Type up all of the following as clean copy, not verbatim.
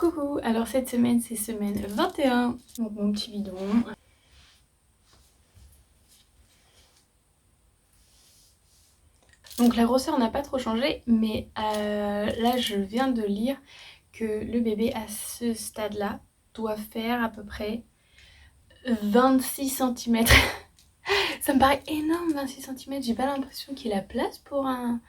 Coucou, alors cette semaine c'est semaine 21, donc mon petit bidon. Donc la grosseur n'a pas trop changé, mais là je viens de lire que le bébé à ce stade-là doit faire à peu près 26 cm. Ça me paraît énorme 26 cm, j'ai pas l'impression qu'il a place pour un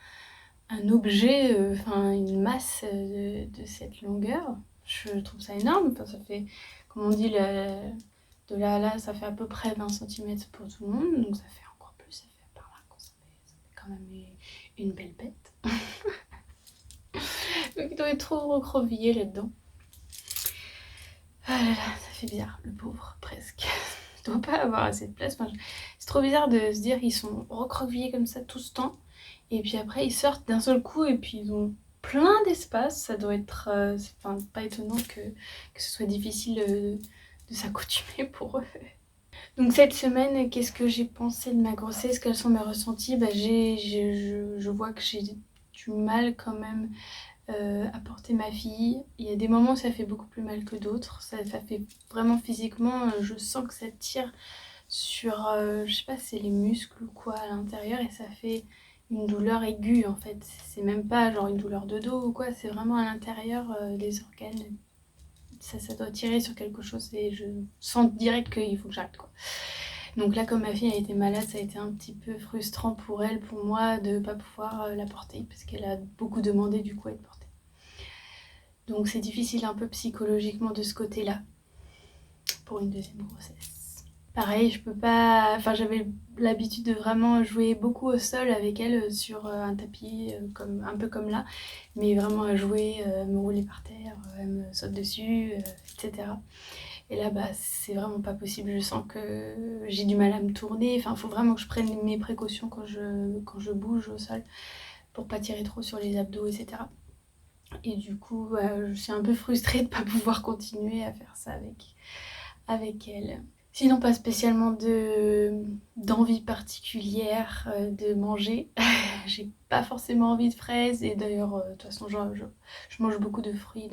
objet, une masse de cette longueur. Je trouve ça énorme, ça fait, comme on dit, de là à là, ça fait à peu près 20 cm pour tout le monde, donc ça fait encore plus, ça fait par là, ça fait quand même une belle bête. Donc il doit être trop recroquevillé là-dedans. Ah là là, ça fait bizarre, le pauvre, presque. Il doit pas avoir assez de place. Enfin, c'est trop bizarre de se dire qu'ils sont recroquevillés comme ça tout ce temps. Et puis après, ils sortent d'un seul coup et puis ils ont plein d'espace. Ça doit être pas étonnant que ce soit difficile de s'accoutumer pour eux. Donc cette semaine, qu'est-ce que j'ai pensé de ma grossesse? Quels sont mes ressentis? Je vois que j'ai du mal quand même à porter ma fille. Il y a des moments où ça fait beaucoup plus mal que d'autres. Ça fait vraiment physiquement, je sens que ça tire sur, je sais pas si c'est les muscles ou quoi à l'intérieur, et ça fait une douleur aiguë en fait. C'est même pas genre une douleur de dos ou quoi, c'est vraiment à l'intérieur des organes. Ça doit tirer sur quelque chose et je sens direct qu'il faut que j'arrête quoi. Donc là, comme ma fille a été malade, ça a été un petit peu frustrant pour elle, pour moi, de pas pouvoir la porter parce qu'elle a beaucoup demandé du coup à être portée. Donc c'est difficile un peu psychologiquement de ce côté-là pour une deuxième grossesse. Pareil, je peux pas... Enfin, j'avais l'habitude de vraiment jouer beaucoup au sol avec elle sur un tapis, un peu comme là, mais vraiment à jouer, me rouler par terre, elle me saute dessus, etc. Et là, c'est vraiment pas possible. Je sens que j'ai du mal à me tourner. Enfin, il faut vraiment que je prenne mes précautions quand je bouge au sol pour pas tirer trop sur les abdos, etc. Et du coup, je suis un peu frustrée de ne pas pouvoir continuer à faire ça avec elle. Sinon, pas spécialement d'envie particulière de manger. J'ai pas forcément envie de fraises. Et d'ailleurs, de toute façon, je mange beaucoup de fruits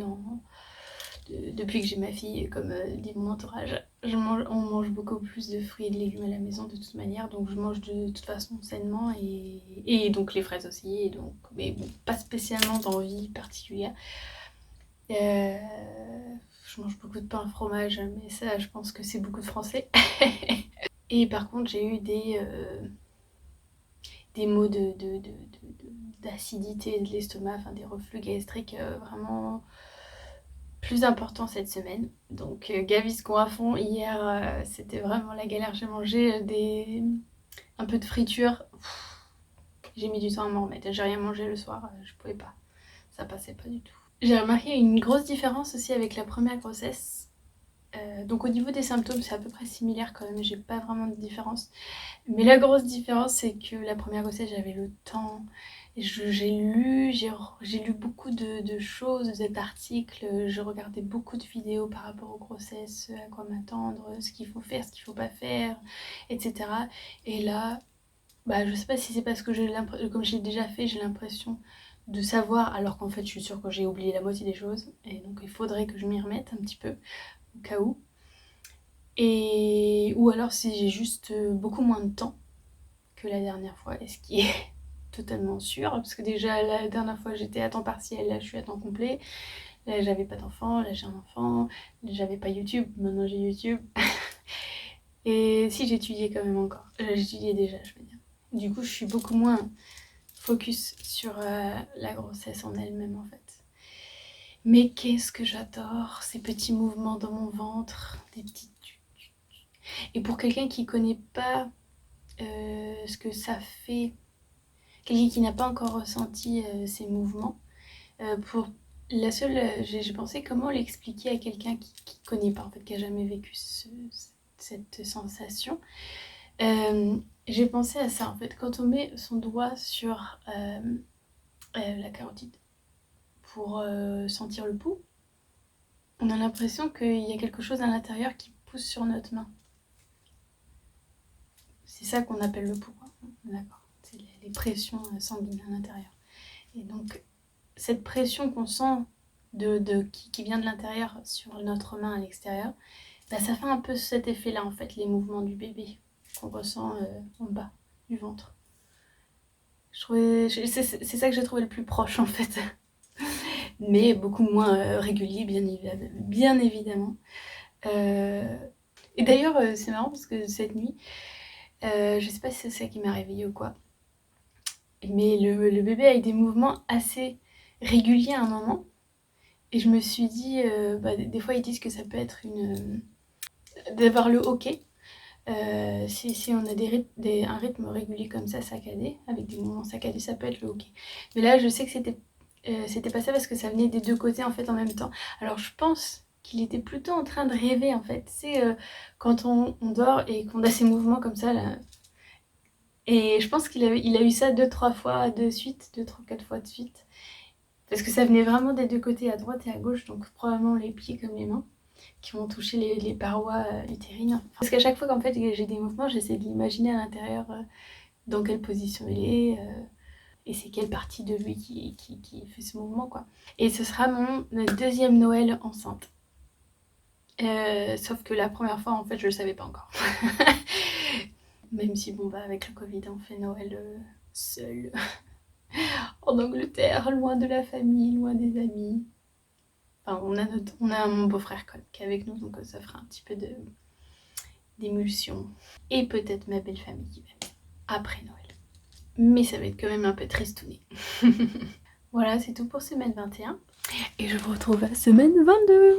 depuis que j'ai ma fille, comme dit mon entourage. On mange beaucoup plus de fruits et de légumes à la maison de toute manière. Donc je mange de toute façon sainement. Et donc les fraises aussi. Et donc, mais bon, pas spécialement d'envie particulière. Je mange beaucoup de pain, fromage, mais ça, je pense que c'est beaucoup de Français. Et par contre, j'ai eu des maux d'acidité de l'estomac, enfin des reflux gastriques vraiment plus importants cette semaine. Donc Gaviscon à fond. Hier, c'était vraiment la galère. J'ai mangé un peu de friture. J'ai mis du temps à m'en remettre. J'ai rien mangé le soir, je pouvais pas. Ça passait pas du tout. J'ai remarqué une grosse différence aussi avec la première grossesse. Donc au niveau des symptômes, c'est à peu près similaire quand même, j'ai pas vraiment de différence. Mais la grosse différence, c'est que la première grossesse, j'avais le temps. J'ai lu beaucoup de choses, d'articles, je regardais beaucoup de vidéos par rapport aux grossesses, à quoi m'attendre, ce qu'il faut faire, ce qu'il faut pas faire, etc. Et là, je sais pas si c'est parce que comme j'ai déjà fait, j'ai l'impression de savoir, alors qu'en fait je suis sûre que j'ai oublié la moitié des choses. Et donc il faudrait que je m'y remette un petit peu, au cas où. Ou alors si j'ai juste beaucoup moins de temps que la dernière fois, et ce qui est totalement sûr, parce que déjà la dernière fois j'étais à temps partiel, là je suis à temps complet, là j'avais pas d'enfant, là j'ai un enfant, là j'avais pas YouTube, maintenant j'ai YouTube. Et si j'étudiais quand même encore, j'étudiais déjà je veux dire. Du coup je suis beaucoup moins focus sur la grossesse en elle-même en fait. Mais qu'est-ce que j'adore ces petits mouvements dans mon ventre, des petits... Et pour quelqu'un qui connaît pas ce que ça fait, quelqu'un qui n'a pas encore ressenti ces mouvements, pour la seule, j'ai pensé comment l'expliquer à quelqu'un qui connaît pas, en fait, qui a jamais vécu cette sensation. J'ai pensé à ça, en fait, quand on met son doigt sur la carotide pour sentir le pouls, on a l'impression qu'il y a quelque chose à l'intérieur qui pousse sur notre main. C'est ça qu'on appelle le pouls, d'accord. C'est les pressions sanguines à l'intérieur. Et donc, cette pression qu'on sent qui vient de l'intérieur sur notre main à l'extérieur, bah, ça fait un peu cet effet-là en fait, les mouvements du bébé qu'on ressent en bas du ventre. C'est ça que j'ai trouvé le plus proche en fait, mais beaucoup moins régulier bien évidemment. Et d'ailleurs c'est marrant parce que cette nuit, je sais pas si c'est ça qui m'a réveillée ou quoi, mais le bébé a eu des mouvements assez réguliers à un moment. Et je me suis dit, bah, des fois ils disent que ça peut être d'avoir le hoquet. Si on a un rythme régulier comme ça, saccadé, avec des mouvements saccadés, ça peut être le hoquet. Mais là, je sais que c'était pas ça parce que ça venait des deux côtés en fait en même temps. Alors je pense qu'il était plutôt en train de rêver en fait. C'est quand on dort et qu'on a ces mouvements comme ça là. Et je pense il a eu ça 2-3 fois de suite, 2-3-4 fois de suite. Parce que ça venait vraiment des deux côtés, à droite et à gauche, donc probablement les pieds comme les mains, qui vont toucher les parois utérines. Parce qu'à chaque fois qu'en fait j'ai des mouvements, j'essaie de l'imaginer à l'intérieur, dans quelle position il est, et c'est quelle partie de lui qui fait ce mouvement, quoi. Et ce sera mon deuxième Noël enceinte. Sauf que la première fois, en fait, je le savais pas encore. Même si, bon, bah, avec le Covid, on fait Noël seul. En Angleterre, loin de la famille, loin des amis. Enfin, on a mon beau-frère qui est avec nous, donc ça fera un petit peu d'émulsion. Et peut-être ma belle famille qui va venir après Noël. Mais ça va être quand même un peu tristouné. Voilà, c'est tout pour semaine 21. Et je vous retrouve à semaine 22.